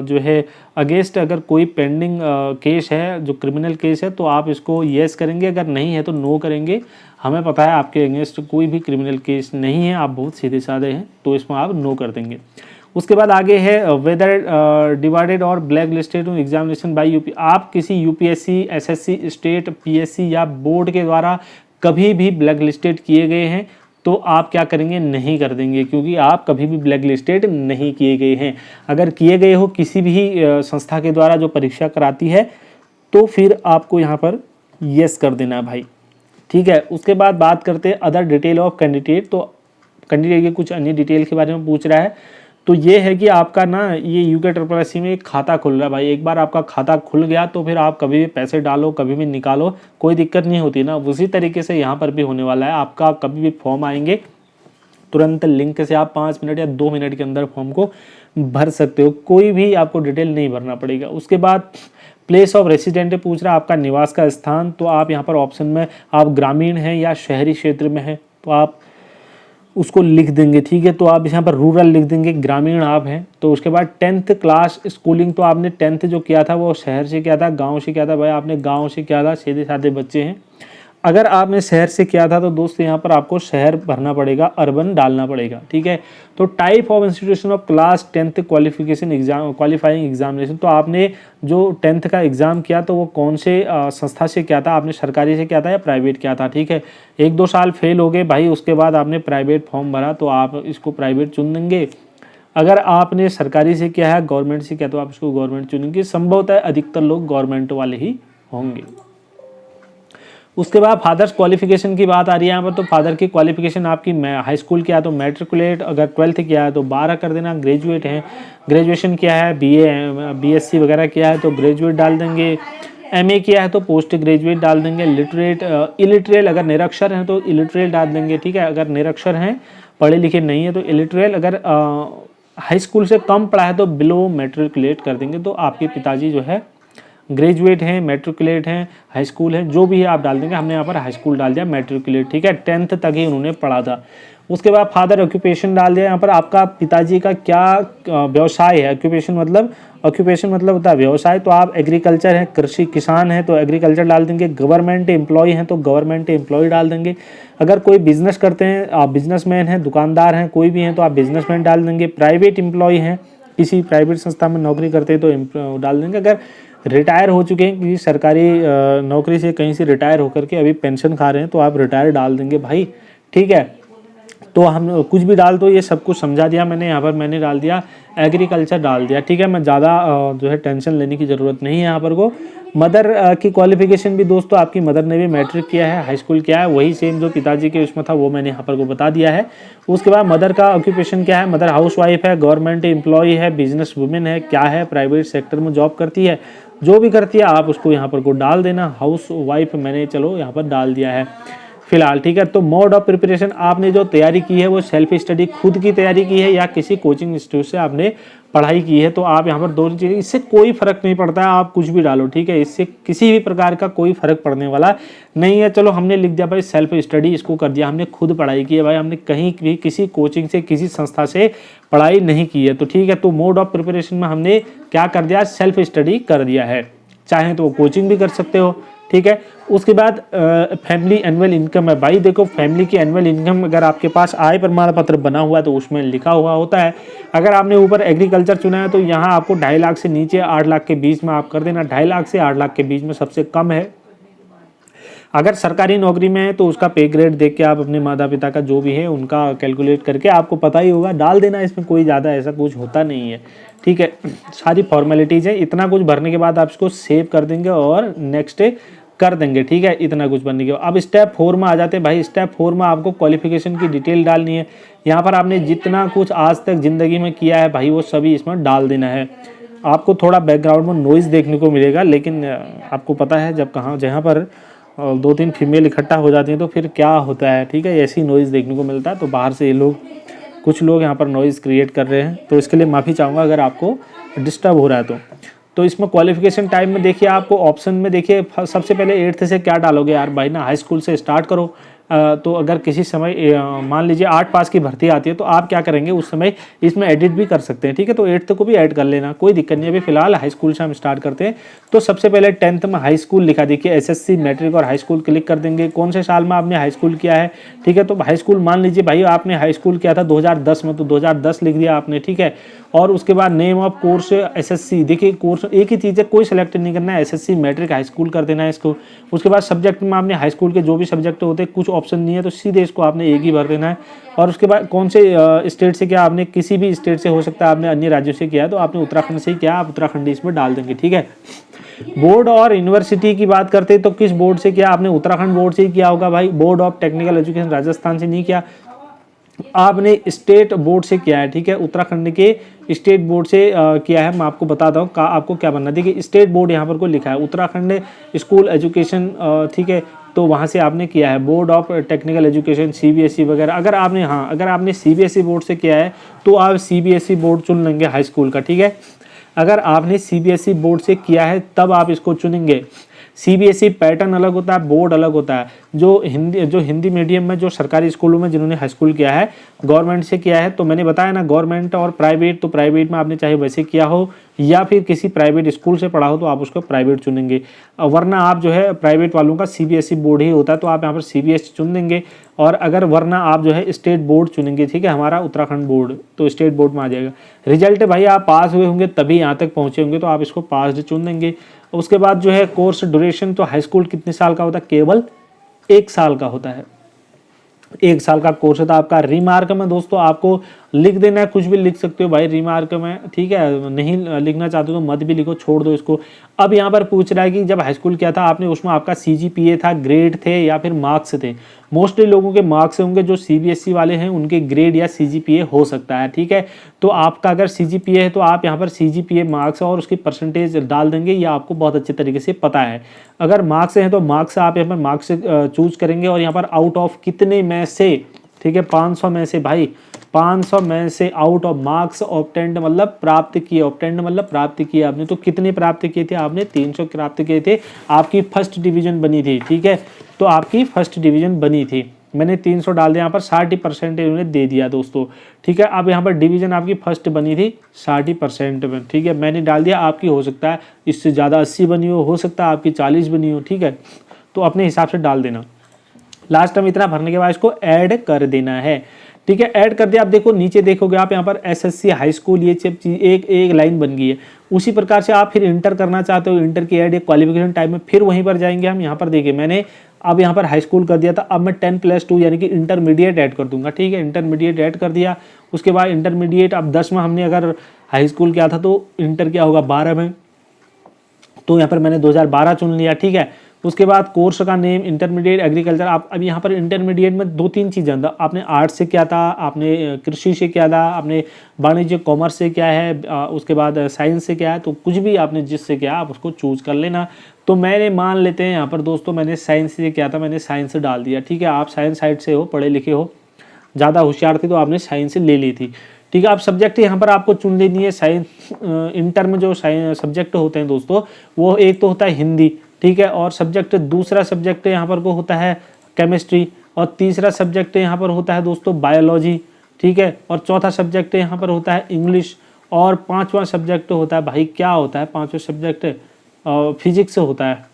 जो है अगेंस्ट अगर कोई पेंडिंग केस है, जो क्रिमिनल केस है, तो आप इसको येस करेंगे। अगर नहीं है तो नो करेंगे। हमें पता है आपके अगेंस्ट कोई भी क्रिमिनल केस नहीं है, आप बहुत सीधे साधे हैं, तो इसमें आप नो कर देंगे। उसके बाद आगे है वेदर डिवाइडेड और black listed examination by UP. आप किसी यूपीएससी, एसएससी, स्टेट, पीएससी या बोर्ड के द्वारा कभी भी ब्लैक लिस्टेड किए गए हैं तो आप क्या करेंगे, नहीं कर देंगे, क्योंकि आप कभी भी ब्लैक लिस्टेड नहीं किए गए हैं। अगर किए गए हो किसी भी संस्था के द्वारा जो परीक्षा कराती है, तो फिर आपको यहाँ पर यस कर देना है भाई, ठीक है। उसके बाद बात करते हैं अदर डिटेल ऑफ कैंडिडेट। तो कैंडिडेट के कुछ अन्य डिटेल के बारे में पूछ रहा है। तो ये है कि आपका ना ये UKSSC में एक खाता खुल रहा है भाई। एक बार आपका खाता खुल गया तो फिर आप कभी भी पैसे डालो, कभी भी निकालो, कोई दिक्कत नहीं होती ना। उसी तरीके से यहाँ पर भी होने वाला है। आपका कभी भी फॉर्म आएंगे, तुरंत लिंक से आप 5 मिनट या 2 मिनट के अंदर फॉर्म को भर सकते हो, कोई भी आपको डिटेल नहीं भरना पड़ेगा। उसके बाद प्लेस ऑफ रेसिडेंट पूछ रहा है, आपका निवास का स्थान। तो आप यहाँ पर ऑप्शन में आप ग्रामीण हैं या शहरी क्षेत्र में हैं, तो आप उसको लिख देंगे, ठीक है। तो आप यहाँ पर रूरल लिख देंगे, ग्रामीण आप हैं। तो उसके बाद 10th क्लास स्कूलिंग, तो आपने 10th जो किया था वो शहर से किया था, गांव से किया था भाई, आपने गांव से किया था, सीधे साधे बच्चे हैं। अगर आपने शहर से किया था तो दोस्त यहाँ पर आपको शहर भरना पड़ेगा, अर्बन डालना पड़ेगा, ठीक है। तो type of institution of class 10th qualification exam, qualifying examination. तो आपने जो 10th का एग्ज़ाम किया तो वो कौन से संस्था से किया था, आपने सरकारी से किया था या प्राइवेट किया था, ठीक है। 1-2 साल फेल हो गए भाई, उसके बाद आपने प्राइवेट फॉर्म भरा तो आप इसको प्राइवेट चुन देंगे। अगर आपने सरकारी से किया है, गवर्नमेंट से किया तो आप इसको गवर्नमेंट चुनेंगे। संभवतः अधिकतर लोग गवर्नमेंट वाले ही होंगे। उसके बाद फादर्स क्वालिफिकेशन की बात आ रही है यहाँ पर। तो फादर की क्वालिफिकेशन आपकी हाई स्कूल किया तो मैट्रिकुलेट, अगर 12th किया है तो 12 कर देना। ग्रेजुएट हैं, ग्रेजुएशन किया है, BSc वगैरह किया है तो ग्रेजुएट डाल देंगे। MA किया है तो पोस्ट ग्रेजुएट डाल देंगे। लिटरेट, इलिटरेट अगर निरक्षर हैं तो इलिटरेट डाल देंगे, ठीक है। अगर निरक्षर हैं, पढ़े लिखे नहीं है तो इलिटरेट। अगर हाई स्कूल से कम पढ़ा है तो बिलो मैट्रिकुलेट कर देंगे। तो आपके पिताजी जो है ग्रेजुएट हैं, मैट्रिकुलेट हैं, हाई स्कूल है, जो भी है आप डाल देंगे। हमने यहाँ पर हाई स्कूल डाल दिया, मैट्रिकुलेट, ठीक है। 10th तक ही उन्होंने पढ़ा था। उसके बाद फादर ऑक्यूपेशन डाल दिया। यहाँ पर आपका पिताजी का क्या व्यवसाय है। ऑक्यूपेशन मतलब होता है व्यवसाय। तो आप एग्रीकल्चर हैं, कृषि किसान हैं तो एग्रीकल्चर डाल देंगे। गवर्नमेंट एम्प्लॉय हैं तो गवर्नमेंट एम्प्लॉय डाल देंगे। अगर कोई बिजनेस करते हैं, आप बिजनेसमैन हैं, दुकानदार हैं, कोई भी हैं तो आप बिजनेसमैन डाल देंगे। प्राइवेट एम्प्लॉय हैं किसी प्राइवेट संस्था में नौकरी करते हैं तो डाल देंगे। अगर रिटायर हो चुके हैं किसी सरकारी नौकरी से, कहीं से रिटायर होकर के अभी पेंशन खा रहे हैं, तो आप रिटायर डाल देंगे भाई, ठीक है। तो हम कुछ भी डाल दो, ये सब कुछ समझा दिया मैंने। यहाँ पर मैंने डाल दिया एग्रीकल्चर डाल दिया, ठीक है। मैं ज़्यादा जो है टेंशन लेने की ज़रूरत नहीं है यहाँ पर को। मदर की क्वालिफिकेशन भी दोस्तों, आपकी मदर ने भी मैट्रिक किया है, हाई स्कूल किया है, वही सेम जो पिताजी के उसमें था वो मैंने यहाँ पर को बता दिया है। उसके बाद मदर का ऑक्यूपेशन क्या है, मदर हाउस वाइफ है, गवर्नमेंट एम्प्लॉय है, बिजनेस वुमेन है, क्या है, प्राइवेट सेक्टर में जॉब करती है, जो भी करती है आप उसको यहाँ पर को डाल देना। हाउस वाइफ मैंने चलो यहाँ पर डाल दिया है फिलहाल, ठीक है। तो मोड ऑफ प्रिपरेशन, आपने जो तैयारी की है वो सेल्फ स्टडी खुद की तैयारी की है या किसी कोचिंग इंस्टीट्यूट से आपने पढ़ाई की है, तो आप यहाँ पर दोनों चीज़ें, इससे कोई फर्क नहीं पड़ता है, आप कुछ भी डालो, ठीक है। इससे किसी भी प्रकार का कोई फर्क पड़ने वाला नहीं है। चलो हमने लिख दिया भाई सेल्फ स्टडी, इसको कर दिया, हमने खुद पढ़ाई की है भाई, हमने कहीं भी किसी कोचिंग से किसी संस्था से पढ़ाई नहीं की है, तो ठीक है। तो मोड ऑफ प्रिपरेशन में हमने क्या कर दिया, सेल्फ स्टडी कर दिया है। चाहे तो कोचिंग भी कर सकते हो, ठीक है। उसके बाद फैमिली एनुअल इनकम है भाई, देखो फैमिली की एनुअल इनकम अगर आपके पास आय प्रमाण पत्र बना हुआ है तो उसमें लिखा हुआ होता है। अगर आपने ऊपर एग्रीकल्चर चुना है तो यहाँ आपको 2.5 लाख से नीचे 8 लाख के बीच में आप कर देना, 2.5 लाख से 8 लाख के बीच में सबसे कम है। अगर सरकारी नौकरी में है तो उसका पे ग्रेड देख के आप अपने माता पिता का जो भी है उनका कैलकुलेट करके आपको पता ही होगा, डाल देना, इसमें कोई ज़्यादा ऐसा कुछ होता नहीं है, ठीक है। सारी फॉर्मेलिटीज़ है, इतना कुछ भरने के बाद आप इसको सेव कर देंगे और नेक्स्ट कर देंगे, ठीक है। इतना कुछ बनने के बाद अब स्टेप 4 में आ जाते हैं भाई। स्टेप 4 में आपको क्वालिफिकेशन की डिटेल डालनी है। यहाँ पर आपने जितना कुछ आज तक ज़िंदगी में किया है भाई वो सभी इसमें डाल देना है। आपको थोड़ा बैकग्राउंड में नॉइज़ देखने को मिलेगा, लेकिन आपको पता है जब जहाँ पर 2-3 फीमेल इकट्ठा हो जाती हैं तो फिर क्या होता है, ठीक है, ऐसी नॉइज़ देखने को मिलता है। तो बाहर से ये लोग, कुछ लोग यहाँ पर नॉइज़ क्रिएट कर रहे हैं, तो इसके लिए माफ़ी चाहूँगा अगर आपको डिस्टर्ब हो रहा है तो इसमें क्वालिफिकेशन टाइम में देखिए, आपको ऑप्शन में देखिए सबसे पहले 8th से क्या डालोगे यार भाई ना, हाई स्कूल से स्टार्ट करो। तो अगर किसी समय मान लीजिए 8 पास की भर्ती आती है तो आप क्या करेंगे उस समय इसमें एडिट भी कर सकते हैं, ठीक है। तो 8th को भी ऐड कर लेना, कोई दिक्कत नहीं है। अभी फिलहाल हाई स्कूल से हम स्टार्ट करते हैं। तो सबसे पहले 10th में हाई स्कूल लिखा, देखिए SSC मैट्रिक और हाई स्कूल क्लिक कर देंगे, कौन से साल में आपने हाई स्कूल किया है, ठीक है। तो हाई स्कूल मान लीजिए भाई आपने हाई स्कूल किया था 2010 में, तो 2010 लिख दिया आपने, ठीक है। और उसके बाद नेम ऑफ कोर्स SSC, देखिए कोर्स एक ही चीज़ है, कोई सेलेक्ट नहीं करना है, SSC मैट्रिक हाई स्कूल कर देना है इसको। उसके बाद सब्जेक्ट में आपने हाई स्कूल के जो भी सब्जेक्ट होते हैं, कुछ ऑप्शन नहीं है तो सीधे इसको आपने एक ही भर देना है। और उसके बाद कौन से स्टेट से किया आपने, किसी भी स्टेट से हो सकता है, आपने अन्य राज्यों से किया है तो आपने उत्तराखंड से ही किया, आप उत्तराखंड इसमें डाल देंगे, ठीक है। बोर्ड और यूनिवर्सिटी की बात करते हैं तो किस बोर्ड से किया, आपने उत्तराखंड बोर्ड से ही किया होगा भाई, board of technical education Rajasthan से नहीं किया, आपने स्टेट बोर्ड से किया है, ठीक है। उत्तराखंड के स्टेट बोर्ड से किया है। मैं आपको बताता हूँ आपको क्या बनना है। देखिए स्टेट बोर्ड यहाँ पर को लिखा है, उत्तराखंड स्कूल एजुकेशन, ठीक है, तो वहाँ से आपने किया है। Board of technical education CBSE वगैरह, अगर आपने CBSE बोर्ड से किया है तो आप CBSE बोर्ड चुन लेंगे हाई स्कूल का, ठीक है। अगर आपने CBSE बोर्ड से किया है तब आप इसको चुनेंगे। CBSE पैटर्न अलग होता है, बोर्ड अलग होता है। जो हिंदी मीडियम में, जो सरकारी स्कूलों में जिन्होंने हाई स्कूल किया है, गवर्नमेंट से किया है, तो मैंने बताया ना गवर्नमेंट और प्राइवेट, तो प्राइवेट में आपने चाहे वैसे किया हो या फिर किसी प्राइवेट स्कूल से पढ़ा हो तो आप उसको प्राइवेट चुनेंगे। वरना आप जो है प्राइवेट वालों का CBSE बोर्ड ही होता है, तो आप यहाँ पर CBSE चुन देंगे। और अगर वरना आप जो है स्टेट बोर्ड चुनेंगे, ठीक है, हमारा उत्तराखंड बोर्ड, तो स्टेट बोर्ड में आ जाएगा। रिजल्ट भाई आप पास हुए होंगे तभी यहाँ तक पहुँचे होंगे, तो आप इसको पास चुन देंगे। उसके बाद जो है कोर्स ड्यूरेशन, तो हाई स्कूल कितने साल का होता है, केवल 1 साल का होता है। 1 साल का कोर्स होता है आपका। रिमार्क में दोस्तों आपको लिख देना है, कुछ भी लिख सकते हो भाई रिमार्क में, ठीक है। नहीं लिखना चाहते हो तो मत भी लिखो, छोड़ दो इसको। अब यहाँ पर पूछ रहा है कि जब हाई स्कूल किया था आपने, उसमें आपका CGPA था, ग्रेड थे या फिर मार्क्स थे। मोस्टली लोगों के मार्क्स होंगे, जो CBSE वाले हैं उनके ग्रेड या CGPA हो सकता है, ठीक है। तो आपका अगर CGPA है तो आप यहाँ पर CGPA मार्क्स और उसकी परसेंटेज डाल देंगे, ये आपको बहुत अच्छे तरीके से पता है। अगर मार्क्स हैं तो मार्क्स आप यहाँ पर मार्क्स चूज करेंगे और यहाँ पर आउट ऑफ कितने में से, ठीक है, 500 में से भाई, 500 में से आउट ऑफ मार्क्स ऑब्टेंड मतलब प्राप्त किए, ऑब्टेंड मतलब प्राप्त किए आपने, तो कितने प्राप्त किए थे आपने, 300 प्राप्त किए थे, आपकी फर्स्ट डिवीजन बनी थी, ठीक है। तो आपकी फर्स्ट डिवीजन बनी थी, मैंने 300 डाल दिया, यहाँ पर 60% उन्हें दे दिया दोस्तों, ठीक है। अब यहाँ पर डिवीजन आपकी फर्स्ट बनी थी 60% में, ठीक है, मैंने डाल दिया। आपकी हो सकता है इससे ज़्यादा 80 बनी हो सकता है आपकी 40 बनी हो, ठीक है, तो अपने हिसाब से डाल देना। लास्ट में इतना भरने के बाद इसको ऐड कर देना है, ठीक है, ऐड कर दिया। आप देखो नीचे देखोगे आप यहाँ पर एसएससी हाई स्कूल, ये सब चीज एक एक लाइन बन गई है। उसी प्रकार से आप फिर इंटर करना चाहते हो, इंटर की ऐड क्वालिफिकेशन टाइम में फिर वहीं पर जाएंगे हम। यहाँ पर देखिए मैंने अब यहाँ पर हाई स्कूल कर दिया था, अब मैं 10+2 यानी कि इंटरमीडिएट ऐड कर दूंगा। ठीक है, इंटरमीडिएट ऐड कर दिया। उसके बाद इंटरमीडिएट, अब 10 में हमने अगर हाई स्कूल किया था तो इंटर क्या होगा 12 में, तो यहाँ पर मैंने 2012 चुन लिया। ठीक है, उसके बाद कोर्स का नेम इंटरमीडिएट एग्रीकल्चर। आप अब यहाँ पर इंटरमीडिएट में 2-3 चीज़ें, आपने आर्ट्स से किया था, आपने कृषि से किया था, आपने वाणिज्य कॉमर्स से क्या है, उसके बाद साइंस से क्या है, तो कुछ भी आपने जिससे किया आप उसको चूज कर लेना। तो मैंने मान लेते हैं यहाँ पर दोस्तों मैंने साइंस से किया था, मैंने साइंस डाल दिया। ठीक है, आप साइंस साइड से हो, पढ़े लिखे हो, ज़्यादा होशियार थे तो आपने साइंस ले ली थी। ठीक है, अब सब्जेक्ट यहाँ पर आपको चुन लेनी है। साइंस इंटर में जो सब्जेक्ट होते हैं दोस्तों, वो एक तो होता है हिंदी, ठीक है, और सब्जेक्ट दूसरा सब्जेक्ट यहाँ पर को होता है केमिस्ट्री, और तीसरा सब्जेक्ट यहाँ पर होता है दोस्तों बायोलॉजी। ठीक है, और चौथा सब्जेक्ट यहाँ पर होता है इंग्लिश, और पांचवा सब्जेक्ट होता है भाई क्या होता है, पांचवा सब्जेक्ट फिजिक्स होता है।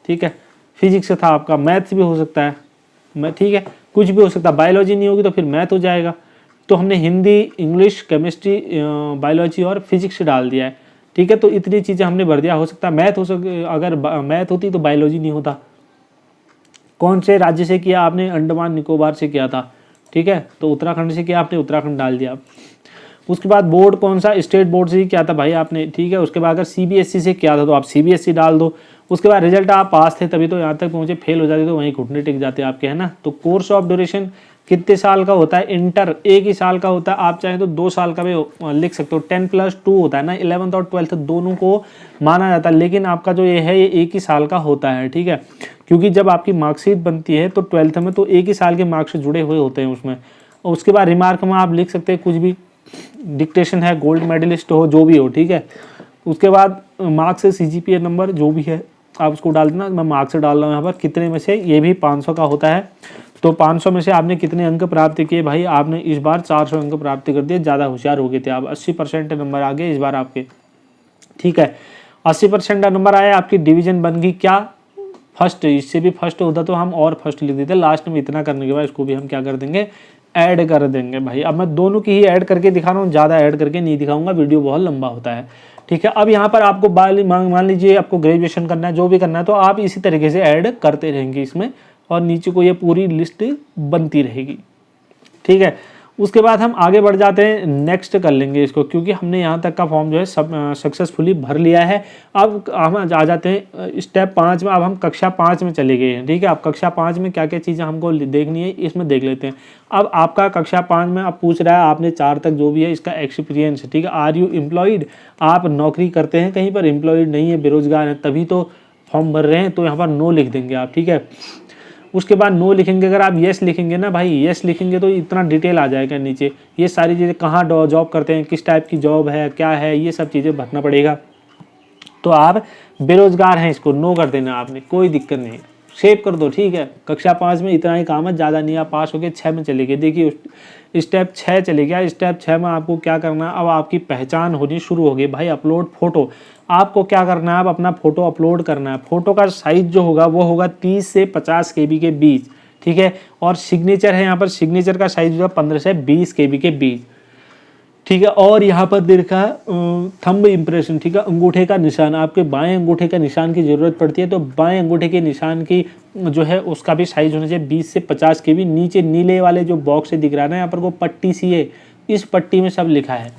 ठीक है, फिजिक्स था आपका, मैथ्स भी हो सकता है, ठीक है, कुछ भी हो सकता है। बायोलॉजी नहीं होगी तो फिर मैथ हो जाएगा। तो हमने हिंदी, इंग्लिश, केमिस्ट्री, बायोलॉजी और फिजिक्स डाल दिया है। ठीक है, तो इतनी चीज़ें हमने भर दिया। हो सकता है मैथ हो सके, अगर मैथ होती तो बायोलॉजी नहीं होता। कौन से राज्य से किया आपने, अंडमान निकोबार से किया था। ठीक है, तो उत्तराखंड से किया आपने, उत्तराखंड डाल दिया। उसके बाद बोर्ड कौन सा, स्टेट बोर्ड से ही किया था भाई आपने। ठीक है, उसके बाद अगर सीबीएसई से किया था तो आप सीबीएसई डाल दो। उसके बाद रिजल्ट आप पास थे तभी तो यहाँ तक पहुँचे, फेल हो जाते तो वहीं घुटने टिक जाते आपके, है ना। तो कोर्स ऑफ ड्यूरेशन कितने साल का होता है, इंटर 1 ही साल का होता है। आप चाहें तो 2 साल का भी लिख सकते हो, 10+2 होता है ना, 11th और 12th दोनों को माना जाता है, लेकिन आपका जो ये है ये 1 ही साल का होता है। ठीक है, क्योंकि जब आपकी मार्कशीट बनती है तो 12th में तो 1 ही साल के मार्क्स जुड़े हुए होते हैं उसमें। और उसके बाद रिमार्क में आप लिख सकते हैं कुछ भी, डिक्टेशन है, गोल्ड मेडलिस्ट हो, जो भी हो। ठीक है, उसके बाद मार्क्स से सीजीपीए नंबर जो भी है आप उसको डाल देना। मैं मार्क्स डाल रहा हूँ यहाँ पर, कितने में से, ये भी 500 का होता है। तो 500 में से आपने कितने अंक प्राप्त किए भाई, आपने इस बार 400 अंक प्राप्त कर दिए, ज़्यादा होशियार हो गए थे आप, 80% नंबर आ गए इस बार आपके। ठीक है, 80% नंबर आया, आपकी डिवीजन बन गई क्या, फर्स्ट। इससे भी फर्स्ट होता तो हम और फर्स्ट लिख देते। लास्ट में इतना करने के बाद इसको भी हम क्या कर देंगे, ऐड कर देंगे भाई। अब मैं दोनों की ही ऐड करके दिखा रहा हूँ, ज़्यादा ऐड करके नहीं दिखाऊंगा, वीडियो बहुत लंबा होता है। ठीक है, अब यहाँ पर आपको मान लीजिए आपको ग्रेजुएशन करना है, जो भी करना है, तो आप इसी तरीके से ऐड करते रहेंगे इसमें, और नीचे को ये पूरी लिस्ट बनती रहेगी। ठीक है, उसके बाद हम आगे बढ़ जाते हैं, नेक्स्ट कर लेंगे इसको, क्योंकि हमने यहाँ तक का फॉर्म जो है सब सक्सेसफुली भर लिया है। अब हम आ जाते हैं स्टेप 5 में। अब हम कक्षा 5 में चले गए हैं। ठीक है, अब कक्षा 5 में क्या क्या चीज़ें हमको देखनी है इसमें देख लेते हैं। अब आपका कक्षा 5 में अब पूछ रहा है आपने 4 तक जो भी है इसका एक्सपीरियंस। ठीक है, आर यू एम्प्लॉयड, आप नौकरी करते हैं कहीं पर, एम्प्लॉयड नहीं है, बेरोजगार हैं, तभी तो फॉर्म भर रहे हैं, तो यहाँ पर नो लिख देंगे आप। ठीक है, उसके बाद नो लिखेंगे। अगर आप यस लिखेंगे ना भाई, यस लिखेंगे तो इतना डिटेल आ जाएगा नीचे, ये सारी चीज़ें, कहाँ जॉब करते हैं, किस टाइप की जॉब है, क्या है, ये सब चीज़ें भरना पड़ेगा। तो आप बेरोजगार हैं, इसको नो कर देना आपने, कोई दिक्कत नहीं, सेव कर दो। ठीक है, कक्षा 5 में इतना ही काम है, ज़्यादा नहीं। आप पास हो गए, 6 में चले गए। देखिए स्टेप 6 चले गया। स्टेप 6 में आपको क्या करना है, अब आपकी पहचान होनी शुरू हो गई भाई। अपलोड फोटो, आपको क्या करना है, अब अपना फोटो अपलोड करना है। फोटो का साइज जो होगा वो होगा 30 से 50 KB के बीच। ठीक है, और सिग्नेचर है यहाँ पर, सिग्नेचर का साइज होगा 15 से 20 KB के बीच। ठीक है, और यहाँ पर दे रखा है थंब इम्प्रेशन। ठीक है, अंगूठे का निशान, आपके बाएं अंगूठे का निशान की जरूरत पड़ती है, तो बाएं अंगूठे के निशान की जो है उसका भी साइज होना चाहिए 20 से 50 KB। नीचे नीले वाले जो बॉक्स से दिख रहा है ना, यहाँ पर वो पट्टी सी है, इस पट्टी में सब लिखा है।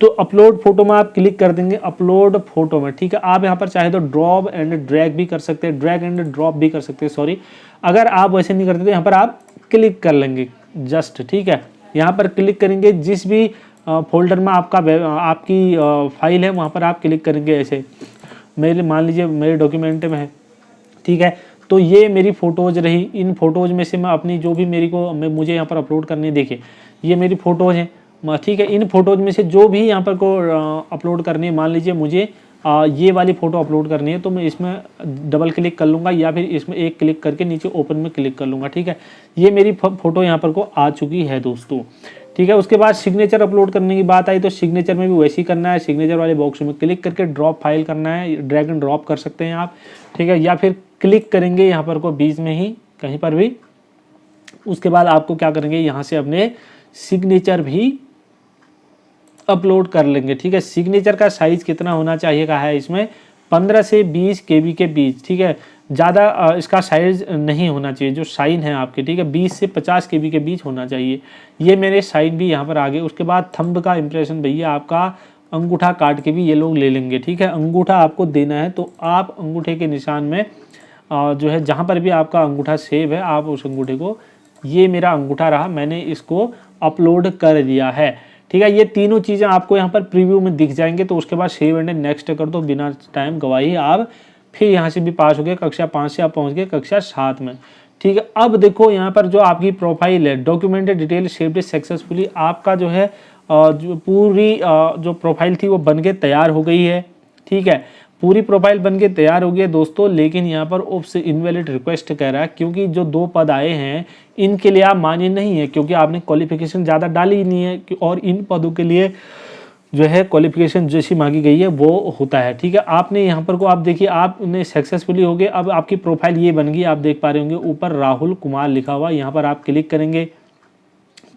तो अपलोड फोटो में आप क्लिक कर देंगे, अपलोड फोटो में। ठीक है, आप यहाँ पर चाहे तो ड्रॉप एंड ड्रैग भी कर सकते हैं, ड्रैग एंड ड्रॉप भी कर सकते हैं, सॉरी। अगर आप वैसे नहीं करते तो यहाँ पर आप क्लिक कर लेंगे जस्ट। ठीक है, यहाँ पर क्लिक करेंगे, जिस भी फोल्डर में आपकी फाइल है वहाँ पर आप क्लिक करेंगे। ऐसे मेरे मान लीजिए मेरे डॉक्यूमेंट में है। ठीक है, तो ये मेरी फ़ोटोज़ रही। इन फ़ोटोज़ में से मैं अपनी जो भी मुझे यहाँ पर अपलोड करनी है, देखिए ये मेरी फ़ोटोज़ हैं। ठीक है, इन फोटोज़ में से जो भी यहाँ पर को अपलोड करनी है, मान लीजिए मुझे ये वाली फ़ोटो अपलोड करनी है, तो मैं इसमें डबल क्लिक कर लूँगा, या फिर इसमें एक क्लिक करके नीचे ओपन में क्लिक कर लूँगा। ठीक है, ये मेरी फ़ोटो यहाँ पर को आ चुकी है दोस्तों। ठीक है, उसके बाद सिग्नेचर अपलोड करने की बात आई, तो सिग्नेचर में भी वैसे ही करना है। सिग्नेचर वाले बॉक्स में क्लिक करके ड्रॉप फाइल करना है, ड्रैग एंड ड्रॉप कर सकते हैं आप। ठीक है, या फिर क्लिक करेंगे यहाँ पर को बीच में ही कहीं पर भी। उसके बाद आपको क्या करेंगे, यहाँ से अपने सिग्नेचर भी अपलोड कर लेंगे। ठीक है, सिग्नेचर का साइज कितना होना चाहिए कहा है इसमें 15 से 20 KB के बीच। ठीक है, ज़्यादा इसका साइज नहीं होना चाहिए जो साइन है आपके। ठीक है, 20 से 50 KB के बीच होना चाहिए। ये मेरे साइन भी यहाँ पर आ गए। उसके बाद थंब का इम्प्रेशन भैया आपका अंगूठा काट के भी ये लोग ले लेंगे। ठीक है, अंगूठा आपको देना है तो आप अंगूठे के निशान में जो है जहाँ पर भी आपका अंगूठा सेव है आप उस अंगूठे को, ये मेरा अंगूठा रहा, मैंने इसको अपलोड कर दिया है। ठीक है, ये तीनों चीज़ें आपको यहाँ पर प्रीव्यू में दिख जाएंगे। तो उसके बाद सेव एंड नेक्स्ट कर दो, बिना टाइम गवाही आप फिर यहाँ से भी पास हो गए। कक्षा 5 से आप पहुँच गए कक्षा 7 में। ठीक है, अब देखो यहाँ पर जो आपकी प्रोफाइल है, डॉक्यूमेंटेड डिटेल शेप्ड सक्सेसफुली, आपका जो है जो पूरी जो प्रोफाइल थी वो बन के तैयार हो गई है। ठीक है, पूरी प्रोफाइल बन के तैयार हो गई है दोस्तों, लेकिन यहाँ पर ओप्स इनवैलिड रिक्वेस्ट कह रहा है क्योंकि जो 2 पद आए हैं इनके लिए आप मान्य नहीं है क्योंकि आपने क्वालिफिकेशन ज़्यादा डाली ही नहीं है और इन पदों के लिए जो है क्वालिफिकेशन जैसी मांगी गई है वो होता है। ठीक है, आपने यहाँ पर को आप देखिए आपने सक्सेसफुली हो गए। अब आपकी प्रोफाइल ये बन गई, आप देख पा रहे होंगे ऊपर राहुल कुमार लिखा हुआ, यहाँ पर आप क्लिक करेंगे।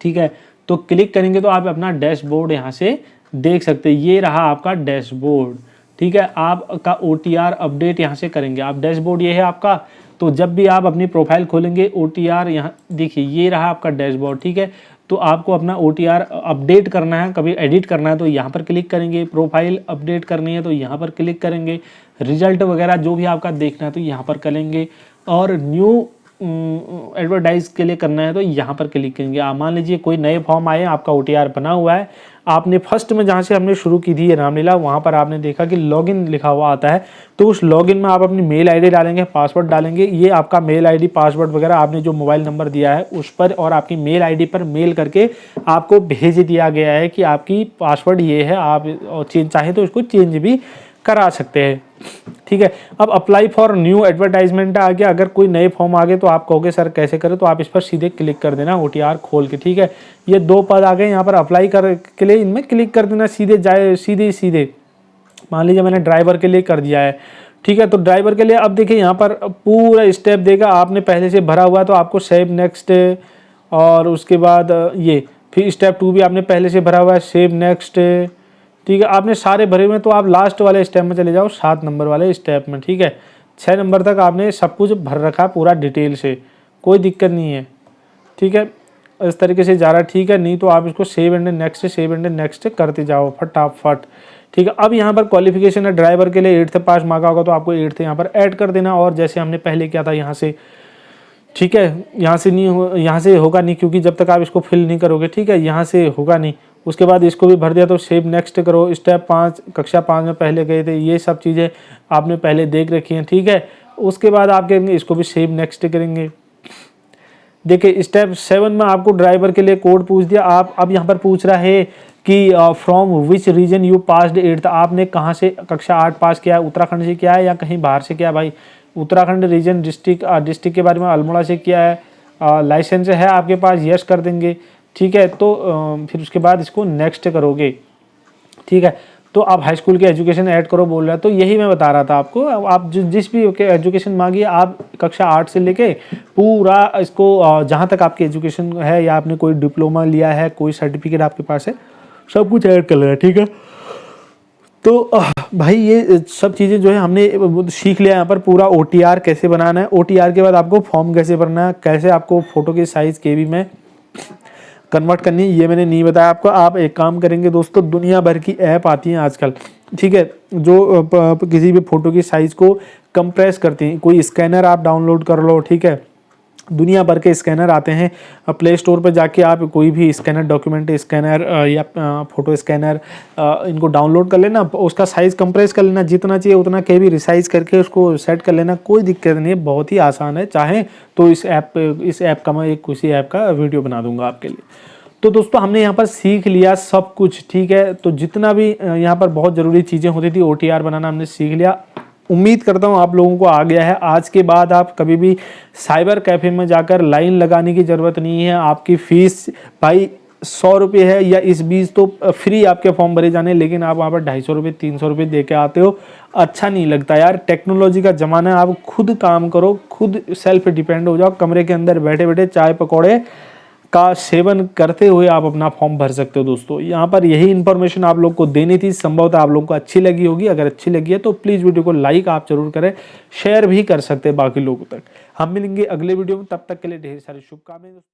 ठीक है, तो क्लिक करेंगे तो आप अपना डैशबोर्ड यहाँ से देख सकते हैं। ये रहा आपका डैशबोर्ड। ठीक है, आपका OTR अपडेट यहाँ से करेंगे आप। डैशबोर्ड ये है आपका, तो जब भी आप अपनी प्रोफाइल खोलेंगे OTR यहाँ देखिए ये रहा आपका डैशबोर्ड। ठीक है, तो आपको अपना OTR अपडेट करना है, कभी एडिट करना है तो यहाँ पर क्लिक करेंगे। प्रोफाइल अपडेट करनी है तो यहाँ पर क्लिक करेंगे। रिजल्ट वगैरह जो भी आपका देखना है तो यहाँ पर करेंगे। और न्यू एडवर्टाइज के लिए करना है तो यहाँ पर क्लिक करेंगे। आप मान लीजिए कोई नए फॉर्म आए, आपका OTR बना हुआ है, आपने फर्स्ट में जहाँ से हमने शुरू की थी ये रामलीला, वहाँ पर आपने देखा कि लॉगिन लिखा हुआ आता है, तो उस लॉगिन में आप अपनी मेल आईडी डालेंगे, पासवर्ड डालेंगे। ये आपका मेल आईडी पासवर्ड वगैरह आपने जो मोबाइल नंबर दिया है उस पर और आपकी मेल आईडी पर मेल करके आपको भेज दिया गया है कि आपकी पासवर्ड ये है, आप चेंज चाहें तो इसको चेंज भी करा सकते हैं। ठीक है, अब अप्लाई फॉर न्यू एडवर्टाइजमेंट आ गया। अगर कोई नए फॉर्म आ गए तो आप कहोगे सर कैसे करें, तो आप इस पर सीधे क्लिक कर देना OTR खोल के। ठीक है, ये 2 पद आ गए, यहाँ पर अप्लाई कर के लिए इनमें क्लिक कर देना, सीधे जाए सीधे। मान लीजिए मैंने ड्राइवर के लिए कर दिया है। ठीक है, तो ड्राइवर के लिए अब देखिए यहाँ पर पूरा स्टेप देगा, आपने पहले से भरा हुआ है तो आपको सेव नेक्स्ट, और उसके बाद ये फिर स्टेप 2 भी आपने पहले से भरा हुआ है, सेव नेक्स्ट। ठीक है, आपने सारे भरे हुए, तो आप लास्ट वाले स्टेप में चले जाओ, 7 नंबर वाले स्टेप में। ठीक है, 6 नंबर तक आपने सब कुछ भर रखा पूरा डिटेल से, कोई दिक्कत नहीं है। ठीक है, इस तरीके से जा रहा है। ठीक है, नहीं तो आप इसको सेव एंड नेक्स्ट करते जाओ फटाफट। ठीक है, अब यहाँ पर क्वालिफिकेशन है ड्राइवर के लिए 8th पास मांगा होगा तो आपको 8th यहाँ पर ऐड कर देना, और जैसे हमने पहले किया था यहाँ से। ठीक है, यहाँ से नहीं हो, यहाँ से होगा नहीं क्योंकि जब तक आप इसको फिल नहीं करोगे। ठीक है, यहाँ से होगा नहीं। उसके बाद इसको भी भर दिया तो सेव नेक्स्ट करो। स्टेप 5 कक्षा 5 में पहले गए थे, ये सब चीज़ें आपने पहले देख रखी हैं। ठीक है, उसके बाद आप करेंगे इसको भी सेव नेक्स्ट करेंगे। देखिए स्टेप 7 में आपको ड्राइवर के लिए कोड पूछ दिया। आप अब यहाँ पर पूछ रहा है कि from which region you passed 8th, आपने कहाँ से कक्षा 8 पास किया है, उत्तराखंड से किया है या कहीं बाहर से किया है। भाई उत्तराखंड रीजन डिस्ट्रिक्ट के बारे में अल्मोड़ा से किया है, लाइसेंस है आपके पास, यस कर देंगे। ठीक है, तो फिर उसके बाद इसको नेक्स्ट करोगे। ठीक है, तो आप हाई स्कूल की एजुकेशन ऐड करो बोल रहा है, तो यही मैं बता रहा था आपको। आप जिस भी एजुकेशन मांगिए, आप कक्षा 8 से लेके पूरा इसको जहाँ तक आपकी एजुकेशन है या आपने कोई डिप्लोमा लिया है, कोई सर्टिफिकेट आपके पास है, सब कुछ ऐड कर लेना। ठीक है, तो भाई ये सब चीज़ें जो है हमने सीख लिया। यहाँ पर पूरा OTR कैसे बनाना है, OTR के बाद आपको फॉर्म कैसे भरना है, कैसे आपको फ़ोटो के साइज़ KB में कन्वर्ट करनी है, ये मैंने नहीं बताया आपको। आप एक काम करेंगे दोस्तों, दुनिया भर की ऐप आती हैं आजकल। ठीक है, जो किसी भी फ़ोटो की साइज़ को कंप्रेस करती हैं। कोई स्कैनर आप डाउनलोड कर लो। ठीक है, दुनिया भर के स्कैनर आते हैं। प्ले स्टोर पर जाके आप कोई भी स्कैनर, डॉक्यूमेंट स्कैनर या फोटो स्कैनर इनको डाउनलोड कर लेना, उसका साइज़ कंप्रेस कर लेना, जितना चाहिए उतना KB रिसाइज करके उसको सेट कर लेना, कोई दिक्कत नहीं है, बहुत ही आसान है। चाहे तो इस ऐप का मैं किसी ऐप का वीडियो बना दूंगा आपके लिए। तो दोस्तों हमने यहाँ पर सीख लिया सब कुछ। ठीक है, तो जितना भी यहाँ पर बहुत ज़रूरी चीज़ें होती थी OTR बनाना हमने सीख लिया। उम्मीद करता हूँ आप लोगों को आ गया है। आज के बाद आप कभी भी साइबर कैफ़े में जाकर लाइन लगाने की ज़रूरत नहीं है। आपकी फ़ीस भाई 100 रुपये है या इस बीच तो फ्री आपके फॉर्म भरे जाने, लेकिन आप वहाँ पर 250 रुपये 300 रुपये दे के आते हो, अच्छा नहीं लगता यार। टेक्नोलॉजी का ज़माना है, आप खुद काम करो, खुद सेल्फ डिपेंड हो जाओ, कमरे के अंदर बैठे बैठे चाय पकौड़े का सेवन करते हुए आप अपना फॉर्म भर सकते हो। दोस्तों यहाँ पर यही इन्फॉर्मेशन आप लोग को देनी थी, संभवतः आप लोगों को अच्छी लगी होगी। अगर अच्छी लगी है तो प्लीज़ वीडियो को लाइक आप जरूर करें, शेयर भी कर सकते हैं बाकी लोगों तक। हम मिलेंगे अगले वीडियो में, तब तक के लिए ढेर सारी शुभकामनाएं।